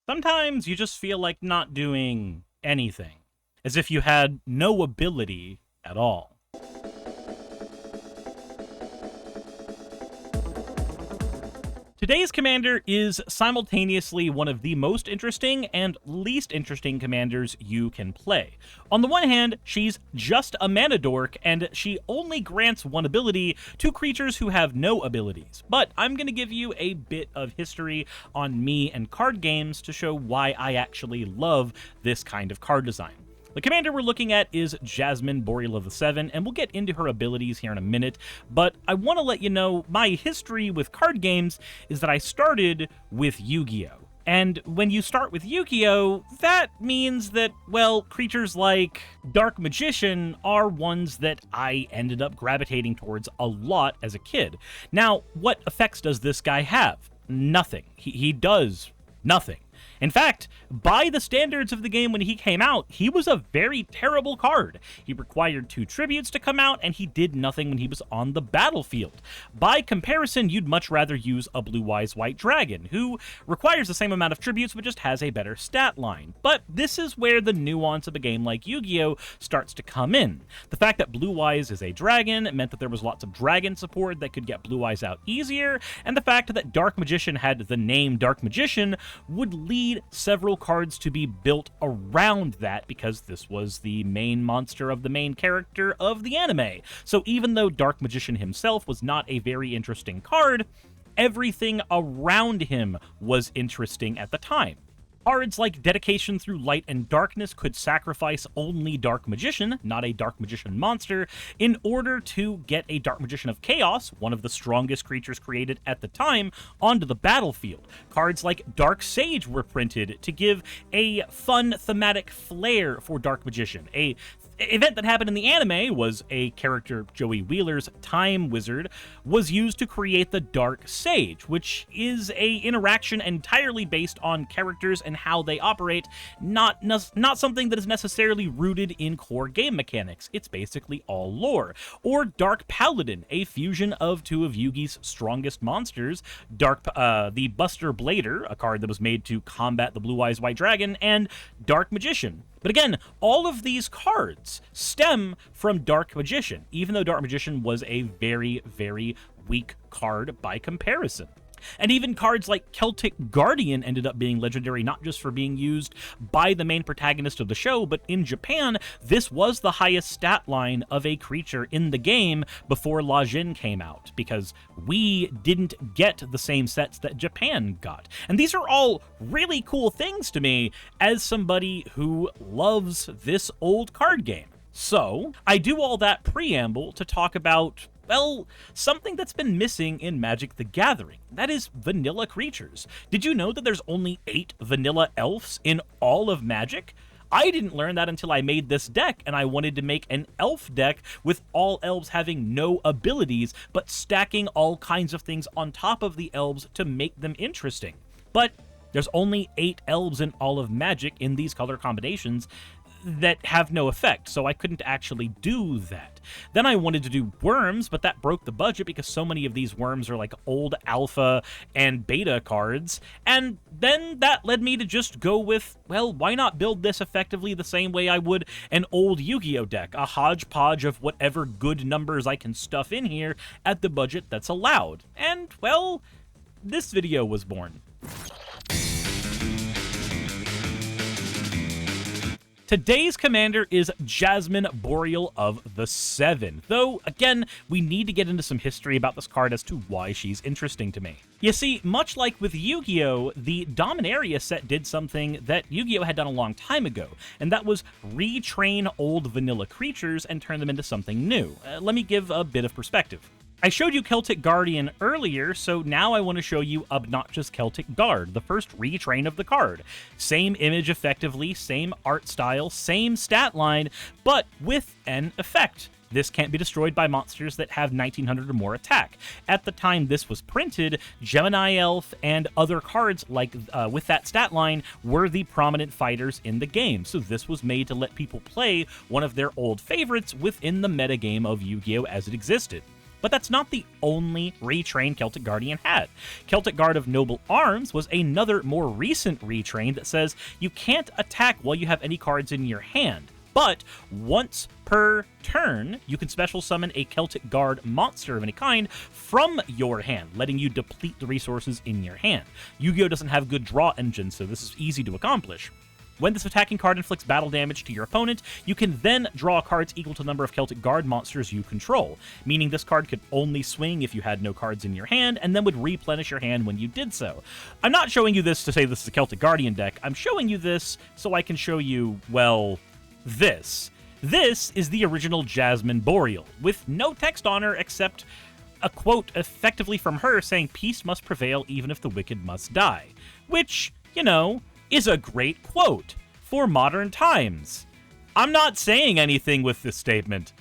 Sometimes you just feel like not doing anything, as if you had no ability at all. Today's commander is simultaneously one of the most interesting and least interesting commanders you can play. On the one hand, she's just a mana dork, and she only grants one ability to creatures who have no abilities. But I'm going to give you a bit of history on me and card games to show why I actually love this kind of card design. The commander we're looking at is Jasmine, Boreal of the Seven, and we'll get into her abilities here in a minute, but I want to let you know my history with card games is that I started with Yu-Gi-Oh! And when you start with Yugioh, that means that, well, creatures like Dark Magician are ones that I ended up gravitating towards a lot as a kid. Now, what effects does this guy have? Nothing. He does nothing. In fact, by the standards of the game when he came out, he was a very terrible card. He required 2 tributes to come out, and he did nothing when he was on the battlefield. By comparison, you'd much rather use a Blue-Eyes White Dragon, who requires the same amount of tributes but just has a better stat line. But this is where the nuance of a game like Yu-Gi-Oh! Starts to come in. The fact that Blue-Eyes is a dragon meant that there was lots of dragon support that could get Blue-Eyes out easier, and the fact that Dark Magician had the name Dark Magician would lead several cards to be built around that because this was the main monster of the main character of the anime. So even though Dark Magician himself was not a very interesting card, everything around him was interesting at the time. Cards like Dedication Through Light and Darkness could sacrifice only Dark Magician, not a Dark Magician monster, in order to get a Dark Magician of Chaos, one of the strongest creatures created at the time, onto the battlefield. Cards like Dark Sage were printed to give a fun thematic flair for Dark Magician. A event that happened in the anime was a character, Joey Wheeler's Time Wizard, was used to create the Dark Sage, which is a interaction entirely based on characters and how they operate, not something that is necessarily rooted in core game mechanics. It's basically all lore. Or Dark Paladin, a fusion of 2 of Yugi's strongest monsters, the Buster Blader, a card that was made to combat the Blue-Eyes White Dragon, and Dark Magician. But again, all of these cards stem from Dark Magician, even though Dark Magician was a very, very weak card by comparison. And even cards like Celtic Guardian ended up being legendary, not just for being used by the main protagonist of the show, but in Japan, this was the highest stat line of a creature in the game before La Jin came out, because we didn't get the same sets that Japan got. And these are all really cool things to me as somebody who loves this old card game. So, I do all that preamble to talk about, well, something that's been missing in Magic the Gathering. That is vanilla creatures. Did you know that there's only 8 vanilla elves in all of Magic? I didn't learn that until I made this deck, and I wanted to make an elf deck with all elves having no abilities, but stacking all kinds of things on top of the elves to make them interesting. But there's only 8 elves in all of Magic in these color combinations that have no effect, so I couldn't actually do that. Then I wanted to do worms, but that broke the budget because so many of these worms are like old alpha and beta cards, and then that led me to just go with, well, why not build this effectively the same way I would an old Yu-Gi-Oh deck, a hodgepodge of whatever good numbers I can stuff in here at the budget that's allowed. And, well, this video was born. Today's commander is Jasmine, Boreal of the Seven, though, again, we need to get into some history about this card as to why she's interesting to me. You see, much like with Yu-Gi-Oh!, the Dominaria set did something that Yu-Gi-Oh! Had done a long time ago, and that was retrain old vanilla creatures and turn them into something new. Let me give a bit of perspective. I showed you Celtic Guardian earlier, so now I want to show you Obnoxious Celtic Guard, the first retrain of the card. Same image effectively, same art style, same stat line, but with an effect. This can't be destroyed by monsters that have 1900 or more attack. At the time this was printed, Gemini Elf and other cards like with that stat line were the prominent fighters in the game, so this was made to let people play one of their old favorites within the metagame of Yu-Gi-Oh! As it existed. But that's not the only retrain Celtic Guardian had. Celtic Guard of Noble Arms was another more recent retrain that says you can't attack while you have any cards in your hand. But once per turn, you can special summon a Celtic Guard monster of any kind from your hand, letting you deplete the resources in your hand. Yu-Gi-Oh! Doesn't have good draw engine, so this is easy to accomplish. When this attacking card inflicts battle damage to your opponent, you can then draw cards equal to the number of Celtic Guard monsters you control, meaning this card could only swing if you had no cards in your hand, and then would replenish your hand when you did so. I'm not showing you this to say this is a Celtic Guardian deck. I'm showing you this so I can show you, well, this. This is the original Jasmine Boreal, with no text on her except a quote effectively from her saying, "Peace must prevail even if the wicked must die," which, you know, is a great quote for modern times. I'm not saying anything with this statement.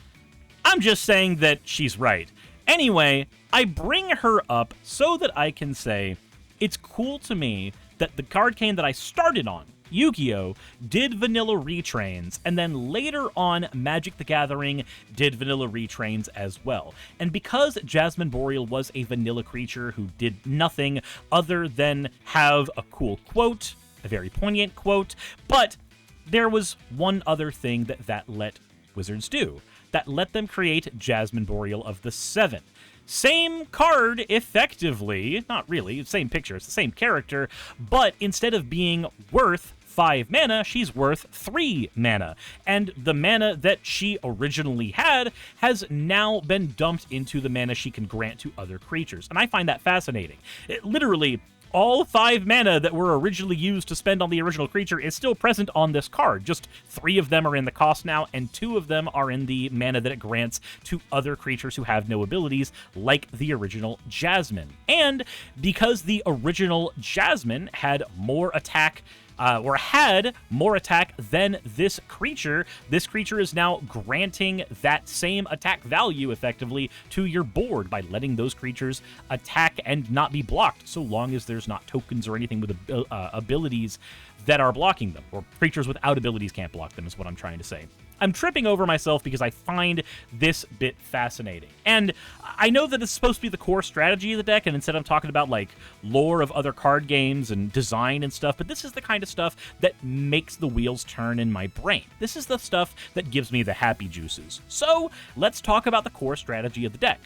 I'm just saying that she's right. Anyway, I bring her up so that I can say it's cool to me that the card game that I started on, Yu-Gi-Oh!, did vanilla retrains, and then later on Magic the Gathering did vanilla retrains as well. And because Jasmine Boreal was a vanilla creature who did nothing other than have a cool quote, a very poignant quote, but there was one other thing that let Wizards do, that let them create Jasmine Boreal of the Seven. Same card, effectively, not really, same picture, it's the same character, but instead of being worth 5 mana, she's worth 3 mana. And the mana that she originally had has now been dumped into the mana she can grant to other creatures. And I find that fascinating. Literally, all 5 mana that were originally used to spend on the original creature is still present on this card. Just 3 of them are in the cost now, and 2 of them are in the mana that it grants to other creatures who have no abilities, like the original Jasmine. And because the original Jasmine had more attack than this creature is now granting that same attack value effectively to your board by letting those creatures attack and not be blocked, so long as there's not tokens or anything with abilities that are blocking them, or creatures without abilities can't block them is what I'm trying to say. I'm tripping over myself because I find this bit fascinating. And I know that it's supposed to be the core strategy of the deck, and instead I'm talking about, like, lore of other card games and design and stuff, but this is the kind of stuff that makes the wheels turn in my brain. This is the stuff that gives me the happy juices. So, let's talk about the core strategy of the deck.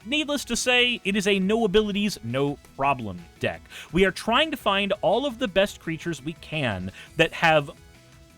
Needless to say, it is a no abilities, no problem deck. We are trying to find all of the best creatures we can that have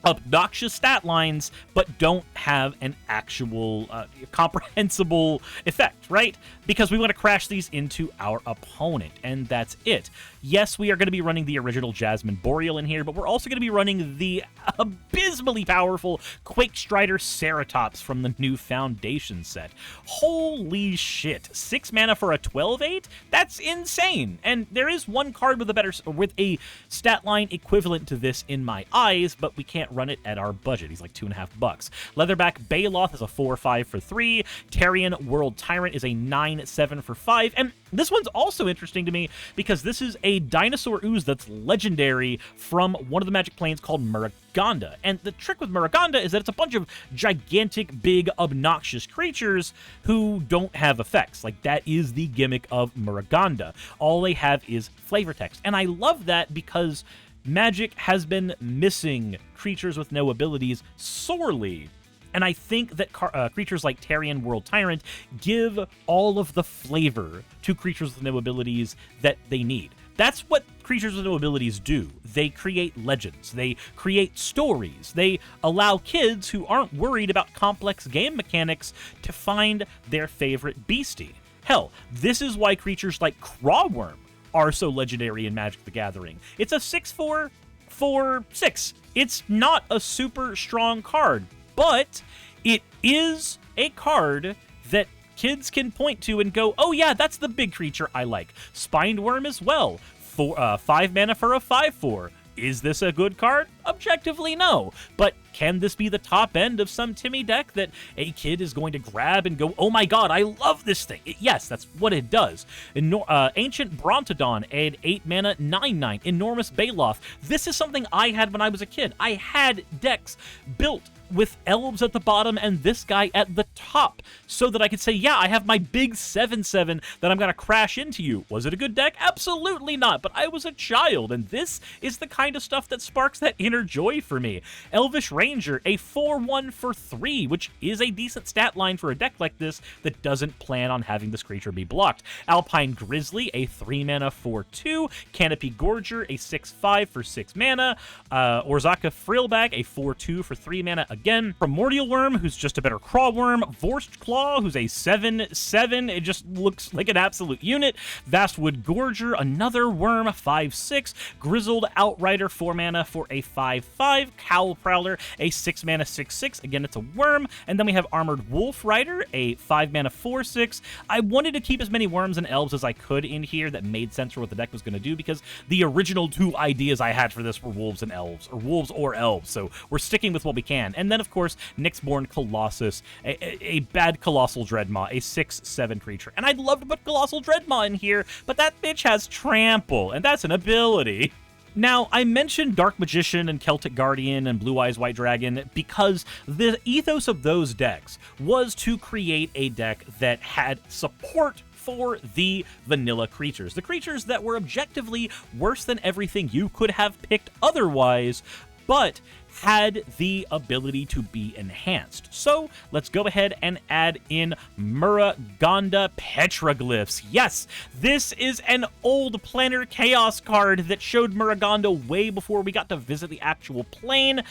obnoxious stat lines, but don't have an actual comprehensible effect, right? Because we want to crash these into our opponent, and that's it. Yes, we are going to be running the original Jasmine Boreal in here, but we're also going to be running the abysmally powerful Quake Strider Ceratops from the new Foundation set. Holy shit. 6 mana for a 12/8? That's insane. And there is one card with a stat line equivalent to this in my eyes, but we can't run it at our budget. He's like $2.50. Leatherback Baloth is a 4/5 for 3. Tarian World Tyrant is a 9/7 for 5. And this one's also interesting to me because this is a dinosaur ooze that's legendary from one of the Magic planes called Muraganda. And the trick with Muraganda is that it's a bunch of gigantic, big, obnoxious creatures who don't have effects. Like, that is the gimmick of Muraganda. All they have is flavor text. And I love that because Magic has been missing creatures with no abilities sorely. And I think that creatures like Tarian World Tyrant give all of the flavor to creatures with no abilities that they need. That's what creatures with no abilities do. They create legends. They create stories. They allow kids who aren't worried about complex game mechanics to find their favorite beastie. Hell, this is why creatures like Crawworm are so legendary in Magic the Gathering. It's a 6/4 for 6. It's not a super strong card, but it is a card that kids can point to and go, oh yeah, that's the big creature I like. Spined Worm as well. 5 mana for a 5/4. Is this a good card? Objectively, no. But can this be the top end of some Timmy deck that a kid is going to grab and go, oh my god, I love this thing? Yes, that's what it does. Ancient Brontodon, an 8-mana 9/9, Enormous Baloth. This is something I had when I was a kid. I had decks built with elves at the bottom and this guy at the top, so that I could say, yeah, I have my big 7/7 that I'm going to crash into you. Was it a good deck? Absolutely not, but I was a child, and this is the kind of stuff that sparks that inner joy for me. Elvish Ranger, a 4/1 for 3, which is a decent stat line for a deck like this that doesn't plan on having this creature be blocked. Alpine Grizzly, a 3-mana 4/2, Canopy Gorger, a 6/5 for 6 mana, Orzaka Frillbag, a 4/2 for 3 mana again, Primordial Worm, who's just a better craw worm, Vorst Claw, who's a 7/7, it just looks like an absolute unit, Vastwood Gorger, another worm, 5/6, Grizzled Outrider, 4 mana for a 5/5, Cowl Prowler, a 6 mana 6/6, again it's a worm, and then we have Armored Wolf Rider, a 5 mana 4/6. I wanted to keep as many worms and elves as I could in here that made sense for what the deck was going to do, because the original 2 ideas I had for this were wolves and elves, or wolves or elves, so we're sticking with what we can. And then, of course, Nyxborn Colossus, a bad Colossal Dreadmaw, a 6/7 creature. And I'd love to put Colossal Dreadmaw in here, but that bitch has Trample, and that's an ability. Now, I mentioned Dark Magician and Celtic Guardian and Blue Eyes White Dragon because the ethos of those decks was to create a deck that had support for the vanilla creatures. The creatures that were objectively worse than everything you could have picked otherwise, but had the ability to be enhanced. So let's go ahead and add in Muragonda Petroglyphs. Yes, this is an old Planar Chaos card that showed Muragonda way before we got to visit the actual plane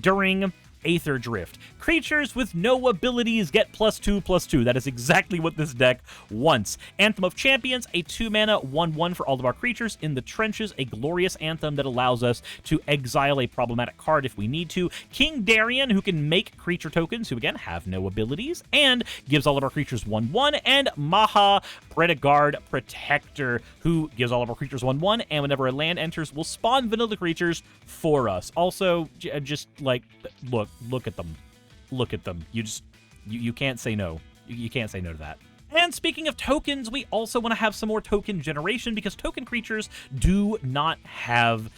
during Aether Drift. Creatures with no abilities get +2/+2. That is exactly what this deck wants. Anthem of Champions, a 2-mana 1/1 for all of our creatures in the trenches, a glorious anthem that allows us to exile a problematic card if we need to. King Darien, who can make creature tokens, who again have no abilities, and gives all of our creatures 1/1, and Maha Predagard Protector, who gives all of our creatures 1/1, and whenever a land enters, will spawn vanilla creatures for us. Also, just like, look at them. Look at them. You can't say no. You can't say no to that. And speaking of tokens, we also want to have some more token generation, because token creatures do not have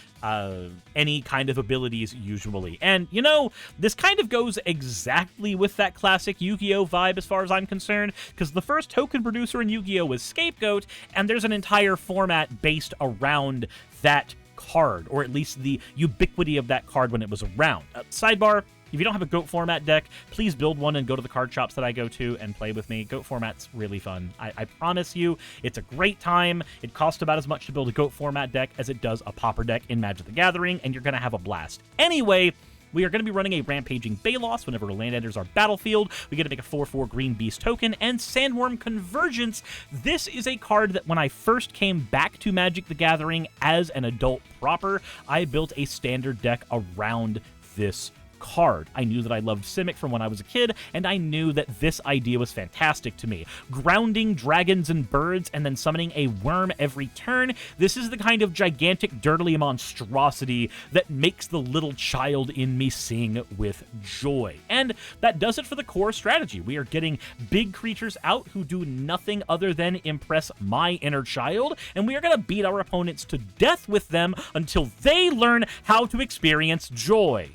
any kind of abilities usually. And, you know, this kind of goes exactly with that classic Yu-Gi-Oh vibe as far as I'm concerned, because the first token producer in Yu-Gi-Oh was Scapegoat, and there's an entire format based around that card, or at least the ubiquity of that card when it was around. Sidebar, if you don't have a GOAT format deck, please build one and go to the card shops that I go to and play with me. GOAT format's really fun. I promise you, it's a great time. It costs about as much to build a GOAT format deck as it does a Pauper deck in Magic the Gathering, and you're going to have a blast. Anyway, we are going to be running a Rampaging Baloth whenever a land enters our battlefield. We get to make a 4/4 green beast token, and Sandworm Convergence. This is a card that when I first came back to Magic the Gathering as an adult proper, I built a standard deck around this card. I knew that I loved Simic from when I was a kid, and I knew that this idea was fantastic to me. Grounding dragons and birds and then summoning a worm every turn. This is the kind of gigantic dirtly monstrosity that makes the little child in me sing with joy. And that does it for the core strategy. We are getting big creatures out who do nothing other than impress my inner child, and we are going to beat our opponents to death with them until they learn how to experience joy.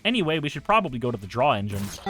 Anyway, we should probably go to the draw engines.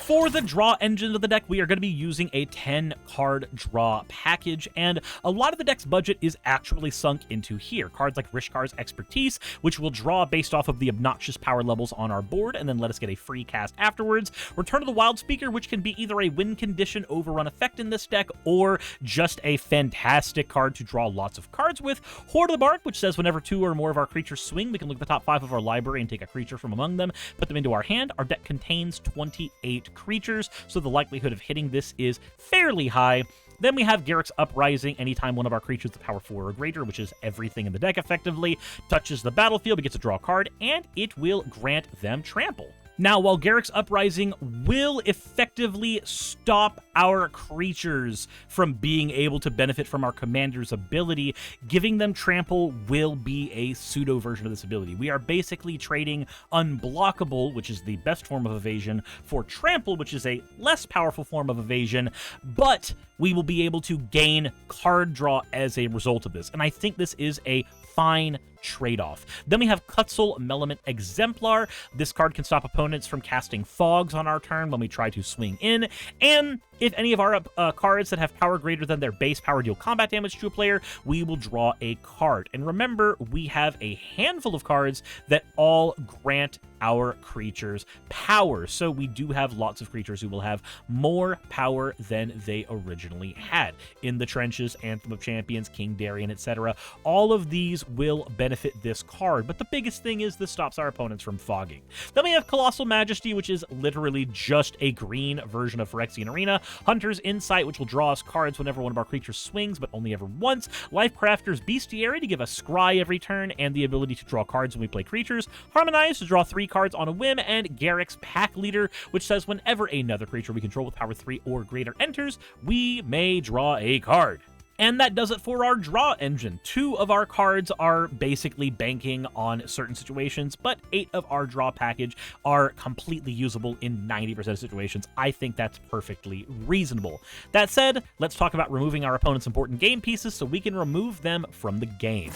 For the draw engine of the deck, we are going to be using a 10-card draw package, and a lot of the deck's budget is actually sunk into here. Cards like Rishkar's Expertise, which will draw based off of the obnoxious power levels on our board, and then let us get a free cast afterwards. Return of the Wild Speaker, which can be either a win condition overrun effect in this deck, or just a fantastic card to draw lots of cards with. Hoard of the Bark, which says whenever 2 or more of our creatures swing, we can look at the top 5 of our library and take a creature from among them, put them into our hand. Our deck contains 28 creatures, so the likelihood of hitting this is fairly high. Then we have Garruk's Uprising. Anytime one of our creatures with power 4 or greater, which is everything in the deck effectively, touches the battlefield, it gets to draw a card, and it will grant them trample. Now, while Garruk's Uprising will effectively stop our creatures from being able to benefit from our commander's ability, giving them trample will be a pseudo version of this ability. We are basically trading unblockable, which is the best form of evasion, for trample, which is a less powerful form of evasion, but we will be able to gain card draw as a result of this. And I think this is a fine trade-off. Then we have Kutzel Melement Exemplar. This card can stop opponents from casting fogs on our turn when we try to swing in, and if any of our cards that have power greater than their base power deal combat damage to a player, we will draw a card. And remember, we have a handful of cards that all grant our creatures power, so we do have lots of creatures who will have more power than they originally had. In the Trenches, Anthem of Champions, King Darien, etc., all of these will benefit this card, but the biggest thing is this stops our opponents from fogging. Then we have Colossal Majesty, which is literally just a green version of Phyrexian Arena. Hunter's Insight, which will draw us cards whenever one of our creatures swings, but only ever once. Lifecrafter's Bestiary to give us Scry every turn, and the ability to draw cards when we play creatures. Harmonize to draw 3 cards on a whim, and Garruk's Pack Leader, which says whenever another creature we control with power 3 or greater enters, we may draw a card. And that does it for our draw engine. 2 of our cards are basically banking on certain situations, but 8 of our draw package are completely usable in 90% of situations. I think that's perfectly reasonable. That said, let's talk about removing our opponent's important game pieces so we can remove them from the game.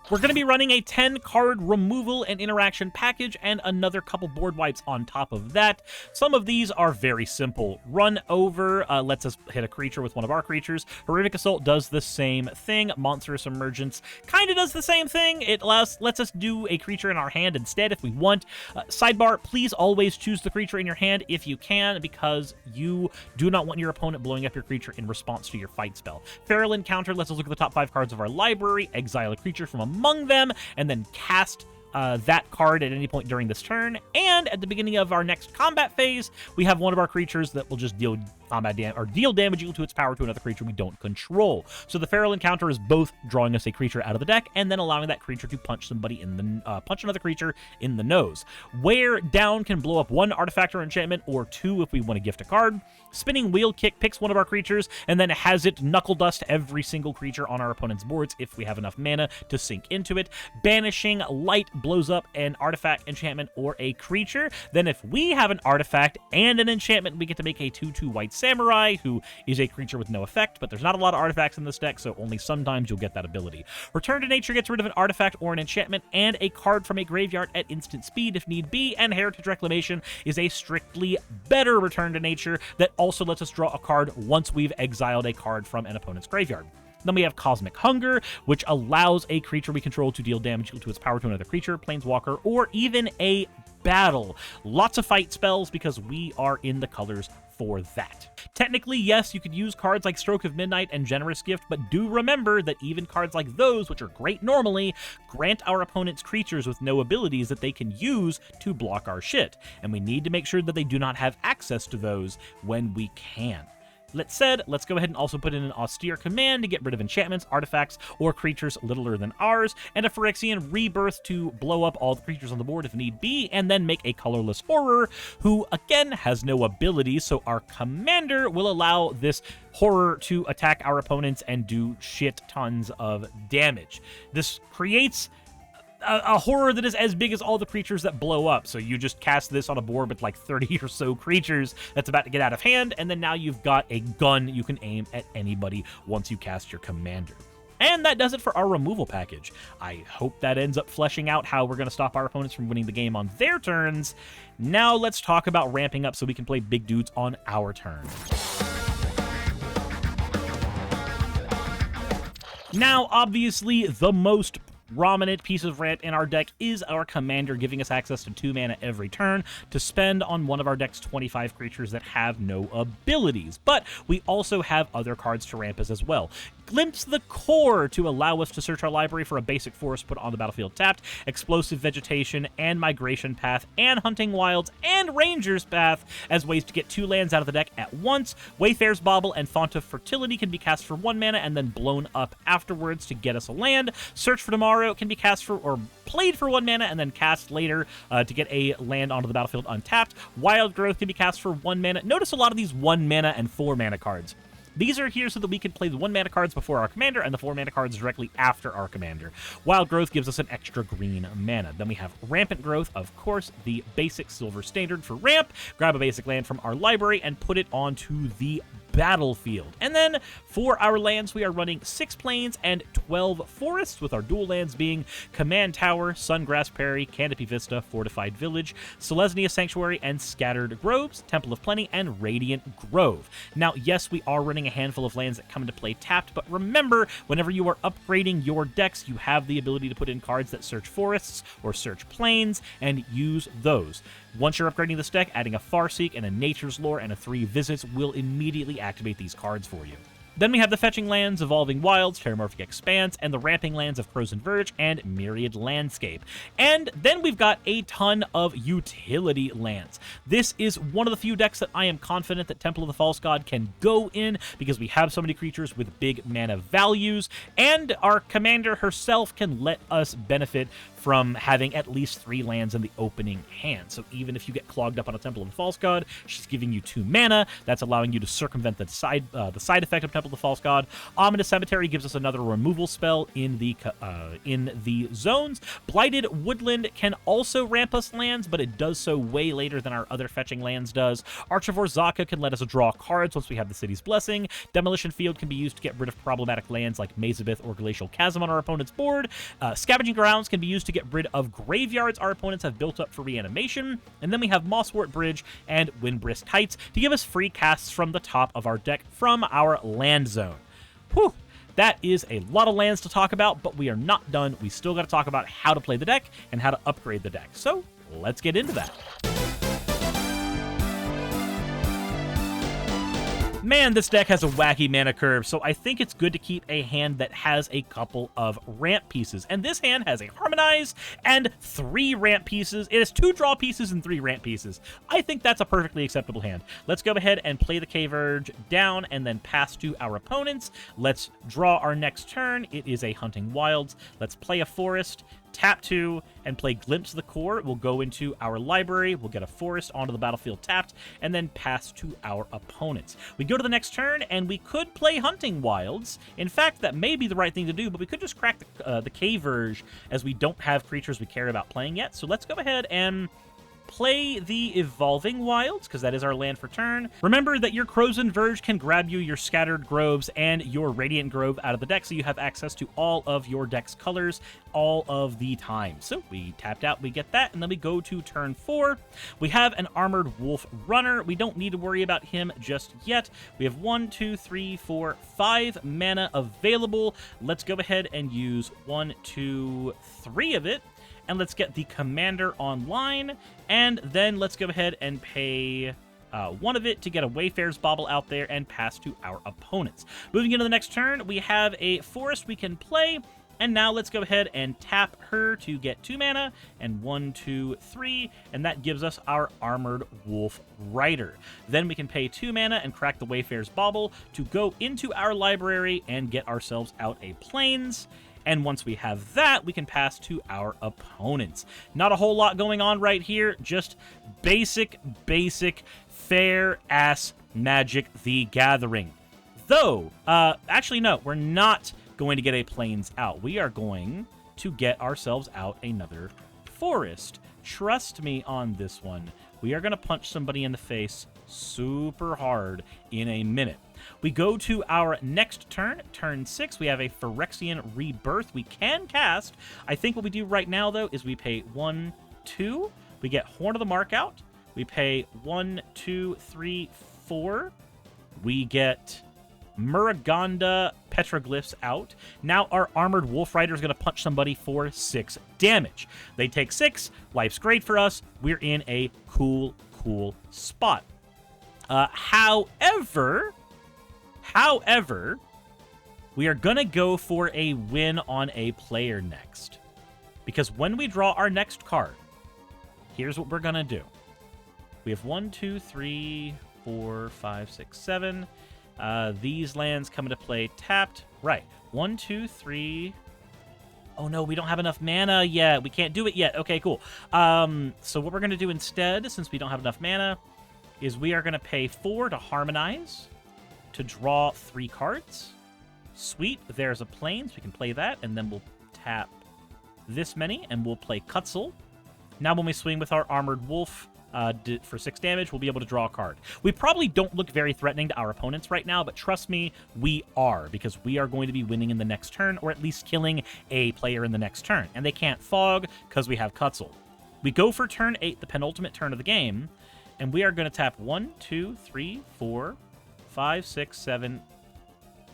We're going to be running a 10-card removal and interaction package and another couple board wipes on top of that. Some of these are very simple. Run Over lets us hit a creature with one of our creatures. Horrific Assault does the same thing. Monstrous Emergence kind of does the same thing. It lets us do a creature in our hand instead if we want. Sidebar, please always choose the creature in your hand if you can, because you do not want your opponent blowing up your creature in response to your fight spell. Feral Encounter lets us look at the top 5 cards of our library, exile a creature from among them, and then cast that card at any point during this turn. And at the beginning of our next combat phase, we have one of our creatures that will just deal combat damage or deal damage equal to its power to another creature we don't control. So the Feral Encounter is both drawing us a creature out of the deck and then allowing that creature to punch somebody in the punch another creature in the nose. Wear Down can blow up 1 artifact or enchantment, or 2 if we want to gift a card. Spinning Wheel Kick picks one of our creatures and then has it knuckle dust every single creature on our opponent's boards if we have enough mana to sink into it. Banishing Light blows up an artifact, enchantment, or a creature. Then if we have an artifact and an enchantment, we get to make a 2/2 white Samurai, who is a creature with no effect, but there's not a lot of artifacts in this deck, so only sometimes you'll get that ability. Return to Nature gets rid of an artifact or an enchantment and a card from a graveyard at instant speed if need be, and Heritage Reclamation is a strictly better Return to Nature that also lets us draw a card once we've exiled a card from an opponent's graveyard. Then we have Cosmic Hunger, which allows a creature we control to deal damage equal to its power to another creature, planeswalker, or even a battle. Lots of fight spells because we are in the colors for that. Technically, yes, you could use cards like Stroke of Midnight and Generous Gift, but do remember that even cards like those, which are great normally, grant our opponent's creatures with no abilities that they can use to block our shit, and we need to make sure that they do not have access to those when we can. Let's go ahead and also put in an Austere Command to get rid of enchantments, artifacts, or creatures littler than ours, and a Phyrexian Rebirth to blow up all the creatures on the board if need be, and then make a colorless horror, who, again, has no abilities, so our commander will allow this horror to attack our opponents and do shit tons of damage. This creates a horror that is as big as all the creatures that blow up. So you just cast this on a board with like 30 or so creatures that's about to get out of hand, and then now you've got a gun you can aim at anybody once you cast your commander. And that does it for our removal package. I hope that ends up fleshing out how we're going to stop our opponents from winning the game on their turns. Now let's talk about ramping up so we can play big dudes on our turn. Now, obviously, the most prominent piece of ramp in our deck is our commander, giving us access to 2 mana every turn to spend on one of our deck's 25 creatures that have no abilities. But we also have other cards to ramp us as well. Glimpse the Core to allow us to search our library for a basic forest put on the battlefield tapped, Explosive Vegetation, and Migration Path, and Hunting Wilds, and Ranger's Path as ways to get 2 lands out of the deck at once. Wayfarer's Bauble and Font of Fertility can be cast for 1 mana and then blown up afterwards to get us a land. Search for Tomorrow Tomorrow can be cast for or played for 1 mana and then cast later to get a land onto the battlefield untapped. Wild Growth can be cast for 1 mana. Notice a lot of these 1 mana and 4 mana cards. These are here so that we can play the 1 mana cards before our commander and the 4 mana cards directly after our commander. Wild Growth gives us an extra green mana. Then we have Rampant Growth, of course, the basic silver standard for ramp. Grab a basic land from our library and put it onto the battlefield. And then for our lands, we are running 6 plains and 12 forests, with our dual lands being Command Tower, Sungrass Prairie, Canopy Vista, Fortified Village, Selesnya Sanctuary, and Scattered Groves, Temple of Plenty, and Radiant Grove. Now, yes, we are running a handful of lands that come into play tapped, but remember, whenever you are upgrading your decks, you have the ability to put in cards that search forests or search plains and use those. Once you're upgrading this deck, adding a Farseek and a Nature's Lore and a 3 Visits will immediately activate these cards for you. Then we have the fetching lands, Evolving Wilds, Terramorphic Expanse, and the ramping lands of Crozon Verge and Myriad Landscape. And then we've got a ton of utility lands. This is one of the few decks that I am confident that Temple of the False God can go in, because we have so many creatures with big mana values, and our commander herself can let us benefit from having at least 3 lands in the opening hand. So even if you get clogged up on a Temple of the False God, she's giving you 2 mana. That's allowing you to circumvent the side effect of Temple of the False God. Ominous Cemetery gives us another removal spell in the zones. Blighted Woodland can also ramp us lands, but it does so way later than our other fetching lands does. Archivore Zaka can let us draw cards once we have the City's Blessing. Demolition Field can be used to get rid of problematic lands like Mazabith or Glacial Chasm on our opponent's board. Scavenging Grounds can be used to get rid of graveyards our opponents have built up for reanimation. And then we have Mosswort Bridge and Windbrisk Heights to give us free casts from the top of our deck from our land zone. Whew, that is a lot of lands to talk about, but we are not done. We still got to talk about how to play the deck and how to upgrade the deck. So let's get into that. Man, this deck has a wacky mana curve, so I think it's good to keep a hand that has a couple of ramp pieces. And this hand has a Harmonize and 3 ramp pieces. It has 2 draw pieces and 3 ramp pieces. I think that's a perfectly acceptable hand. Let's go ahead and play the Cave Urge down and then pass to our opponents. Let's draw our next turn. It is a Hunting Wilds. Let's play a Forest, tap 2, and play Glimpse of the Core. We'll go into our library, we'll get a forest onto the battlefield tapped, and then pass to our opponents. We go to the next turn, and we could play Hunting Wilds. In fact, that may be the right thing to do, but we could just crack the Cave Urge, as we don't have creatures we care about playing yet. So let's go ahead and play the Evolving Wilds, because that is our land for turn. Remember that your Crozon Verge can grab you your Scattered Groves and your Radiant Grove out of the deck, so you have access to all of your deck's colors all of the time. So we tapped out, we get that, and then we go to turn 4. We have an Armored Wolf Runner. We don't need to worry about him just yet. We have 1, 2, 3, 4, 5 mana available. Let's go ahead and use 1, 2, 3 of it. And let's get the commander online, and then let's go ahead and pay 1 of it to get a Wayfarer's Bauble out there and pass to our opponents. Moving into the next turn, we have a forest we can play, and now let's go ahead and tap her to get 2 mana, and 1, 2, 3, and that gives us our Armored Wolf Rider. Then we can pay 2 mana and crack the Wayfarer's Bauble to go into our library and get ourselves out a Plains. And once we have that, we can pass to our opponents. Not a whole lot going on right here. Just basic, fair-ass Magic the Gathering. Though, actually, no, we're not going to get a Plains out. We are going to get ourselves out another forest. Trust me on this one. We are going to punch somebody in the face super hard in a minute. We go to our next turn, turn 6. We have a Phyrexian Rebirth we can cast. I think what we do right now, though, is we pay 1, 2. We get Horn of the Mark out. We pay 1, 2, 3, 4. We get Muraganda Petroglyphs out. Now our Armored Wolf Rider is going to punch somebody for 6 damage. They take 6. Life's great for us. We're in a cool spot. However, we are going to go for a win on a player next. Because when we draw our next card, here's what we're going to do. We have 1, 2, 3, 4, 5, 6, 7. These lands come into play tapped. Right. 1, 2, 3, Oh no, we don't have enough mana yet. We can't do it yet. Okay, cool. So what we're going to do instead, since we don't have enough mana, is we are going to pay 4 to Harmonize to draw 3 cards. Sweet. There's a Plains. We can play that, and then we'll tap this many, and we'll play Kutzel. Now when we swing with our Armored Wolf for 6 damage, we'll be able to draw a card. We probably don't look very threatening to our opponents right now, but trust me, we are, because we are going to be winning in the next turn, or at least killing a player in the next turn. And they can't fog, because we have Kutzel. We go for turn 8, the penultimate turn of the game, and we are going to tap 1, 2, 3, 4, 5, 6, 7,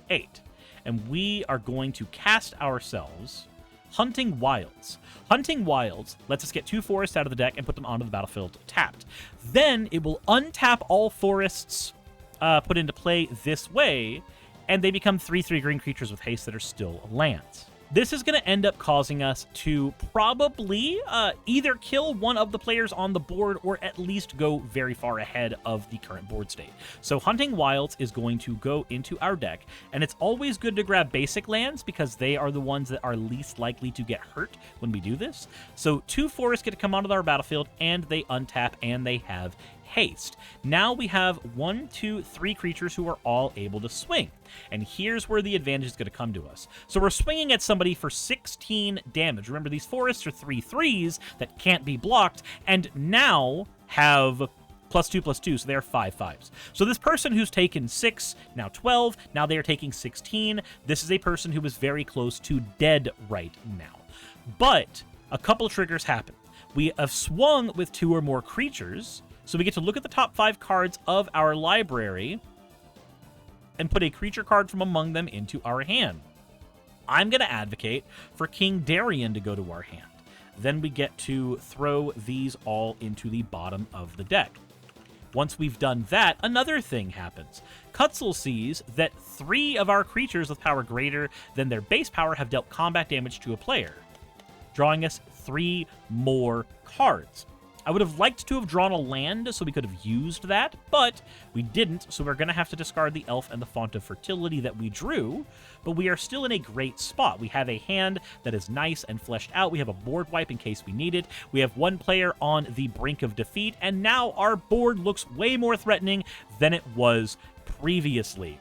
8. And we are going to cast ourselves Hunting Wilds. Hunting Wilds lets us get 2 forests out of the deck and put them onto the battlefield tapped. Then it will untap all forests put into play this way, and they become 3/3 green creatures with haste that are still lands. This is going to end up causing us to probably either kill one of the players on the board or at least go very far ahead of the current board state. So Hunting Wilds is going to go into our deck, and it's always good to grab basic lands because they are the ones that are least likely to get hurt when we do this. So 2 forests get to come onto our battlefield, and they untap, and they have haste. Now we have 1, 2, 3 creatures who are all able to swing. And here's where the advantage is going to come to us. So we're swinging at somebody for 16 damage. Remember, these forests are 3/3s that can't be blocked, and now have +2/+2, so they're 5/5s. So this person who's taken 6, now 12, now they are taking 16. This is a person who is very close to dead right now. But a couple triggers happen. We have swung with 2 or more creatures, so we get to look at the top 5 cards of our library and put a creature card from among them into our hand. I'm going to advocate for King Darien to go to our hand. Then we get to throw these all into the bottom of the deck. Once we've done that, another thing happens. Kutzel sees that 3 of our creatures with power greater than their base power have dealt combat damage to a player, drawing us 3 more cards. I would have liked to have drawn a land so we could have used that, but we didn't, so we're going to have to discard the Elf and the Font of Fertility that we drew, but we are still in a great spot. We have a hand that is nice and fleshed out. We have a board wipe in case we need it. We have 1 player on the brink of defeat, and now our board looks way more threatening than it was previously.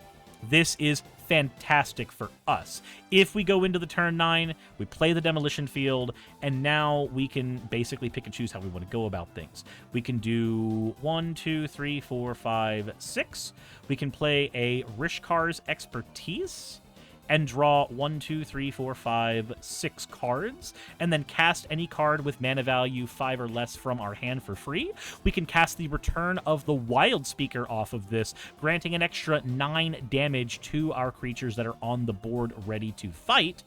This is fantastic for us. If we go into the turn 9, we play the Demolition Field, and now we can basically pick and choose how we want to go about things. We can do 1, 2, 3, 4, 5, 6. We can play a Rishkar's Expertise and draw 1, 2, 3, 4, 5, 6 cards, and then cast any card with mana value 5 or less from our hand for free. We can cast the Return of the Wild Speaker off of this, granting an extra 9 damage to our creatures that are on the board ready to fight.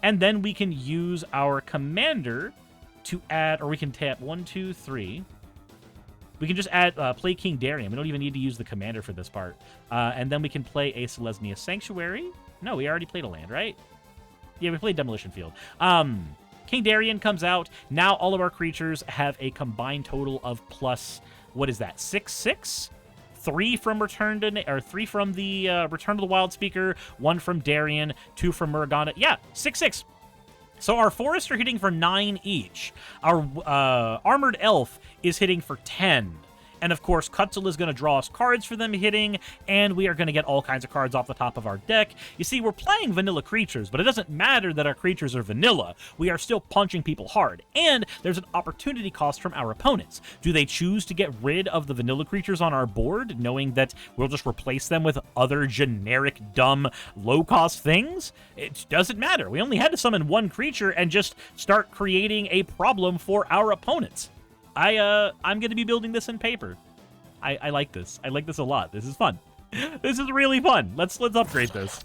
And then we can use our commander to add, or we can tap 1, 2, 3. We can just add, play King Darien. We don't even need to use the commander for this part. And then we can play a Selesnya Sanctuary. No, we already played a land, right? Yeah, we played Demolition Field. King Darien comes out. Now all of our creatures have a combined total of plus, what is that, 6/6? 3 from Return from the Return of the Wild Speaker, 1 from Darien, 2 from Muragana. Yeah, 6/6. So our forests are hitting for 9 each. Our Armored Elf is hitting for 10. And of course, Kutzel is going to draw us cards for them hitting, and we are going to get all kinds of cards off the top of our deck. You see, we're playing vanilla creatures, but it doesn't matter that our creatures are vanilla. We are still punching people hard, and there's an opportunity cost from our opponents. Do they choose to get rid of the vanilla creatures on our board, knowing that we'll just replace them with other generic, dumb, low-cost things? It doesn't matter. We only had to summon 1 creature and just start creating a problem for our opponents. I'm going to be building this in paper. I like this. I like this a lot. This is fun. This is really fun. Let's upgrade this.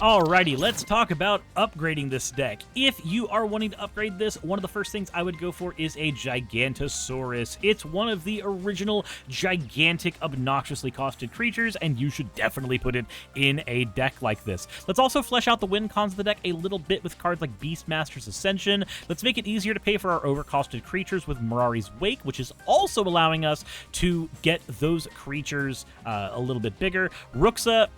Alrighty, let's talk about upgrading this deck. If you are wanting to upgrade this, one of the first things I would go for is a Gigantosaurus. It's one of the original gigantic, obnoxiously costed creatures, and you should definitely put it in a deck like this. Let's also flesh out the win cons of the deck a little bit with cards like Beastmaster's Ascension. Let's make it easier to pay for our overcosted creatures with Mirari's Wake, which is also allowing us to get those creatures a little bit bigger. Ruxa,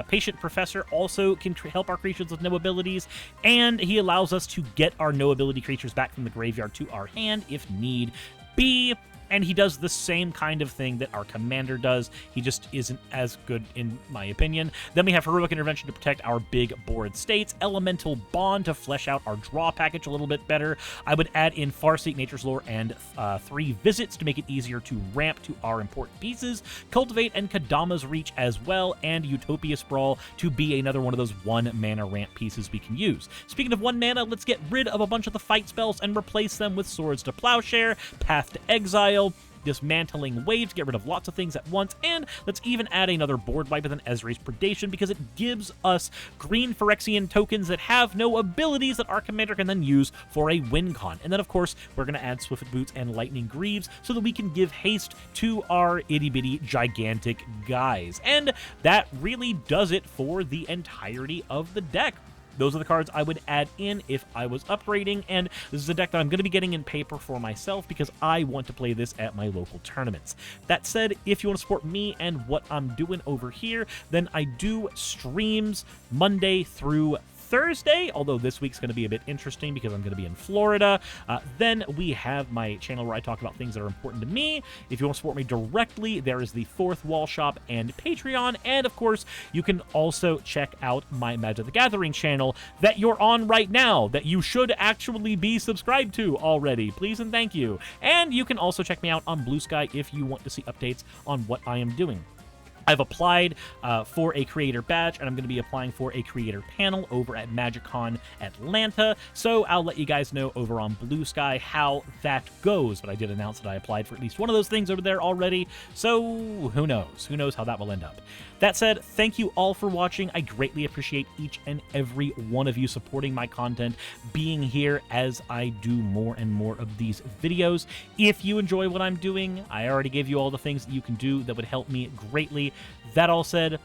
Patient Professor, also can help our creatures with no abilities, and he allows us to get our no ability creatures back from the graveyard to our hand if need be. And he does the same kind of thing that our commander does. He just isn't as good, in my opinion. Then we have Heroic Intervention to protect our big board states, Elemental Bond to flesh out our draw package a little bit better. I would add in Farseek, Nature's Lore, and 3 Visits to make it easier to ramp to our important pieces, Cultivate and Kadama's Reach as well, and Utopia Sprawl to be another one of those 1 mana ramp pieces we can use. Speaking of 1 mana, let's get rid of a bunch of the fight spells and replace them with Swords to Plowshare, Path to Exile, Dismantling Wave to get rid of lots of things at once, and let's even add another board wipe with an Ezre's Predation because it gives us green Phyrexian tokens that have no abilities that our commander can then use for a win con. And then, of course, we're going to add Swift Boots and Lightning Greaves so that we can give haste to our itty-bitty gigantic guys. And that really does it for the entirety of the deck. Those are the cards I would add in if I was upgrading, and this is a deck that I'm going to be getting in paper for myself because I want to play this at my local tournaments. That said, if you want to support me and what I'm doing over here, then I do streams Monday through Thursday, although this week's going to be a bit interesting because I'm going to be in Florida. Then we have my channel where I talk about things that are important to me. If you want to support me directly, there is the Fourth Wall Shop and Patreon, and of course, you can also check out my Magic the Gathering channel that you're on right now, that you should actually be subscribed to already. Please and thank you. And you can also check me out on Blue Sky if you want to see updates on what I am doing. I've applied for a creator badge, and I'm going to be applying for a creator panel over at MagicCon Atlanta, so I'll let you guys know over on Blue Sky how that goes. But I did announce that I applied for at least one of those things over there already, so who knows? Who knows how that will end up? That said, thank you all for watching. I greatly appreciate each and every one of you supporting my content, being here as I do more and more of these videos. If you enjoy what I'm doing, I already gave you all the things that you can do that would help me greatly. That all said,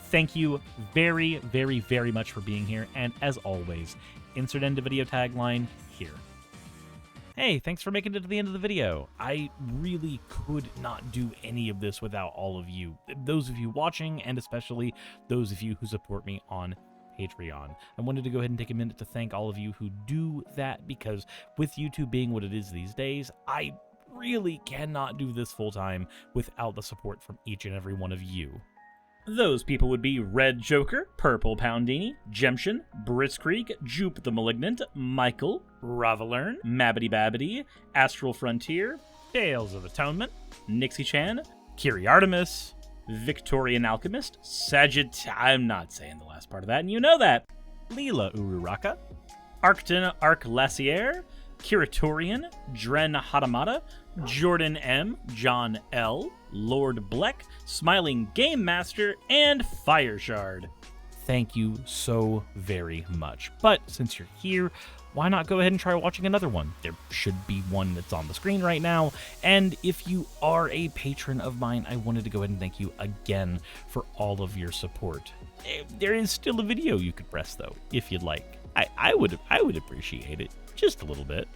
thank you very, very, very much for being here, and as always, insert end of video tagline here. Hey, thanks for making it to the end of the video. I really could not do any of this without all of you. Those of you watching, and especially those of you who support me on Patreon. I wanted to go ahead and take a minute to thank all of you who do that, because with YouTube being what it is these days, I really cannot do this full-time without the support from each and every one of you. Those people would be Red Joker, Purple Poundini, Jemshin, Britzkrieg, Jupe the Malignant, Michael, Ravalern, Mabbity Babbity, Astral Frontier, Tales of Atonement, Nixie Chan, Kiri Artemis, Victorian Alchemist, I'm not saying the last part of that, and you know that, Leela Uraraka, Arcton Arclacier, Kiratorian, Dren Hadamata, Jordan M, John L, Lord Bleck, Smiling Game Master, and Fire Shard. Thank you so very much. But since you're here, why not go ahead and try watching another one? There should be one that's on the screen right now. And if you are a patron of mine, I wanted to go ahead and thank you again for all of your support. There is still a video you could press though, if you'd like. I would appreciate it just a little bit.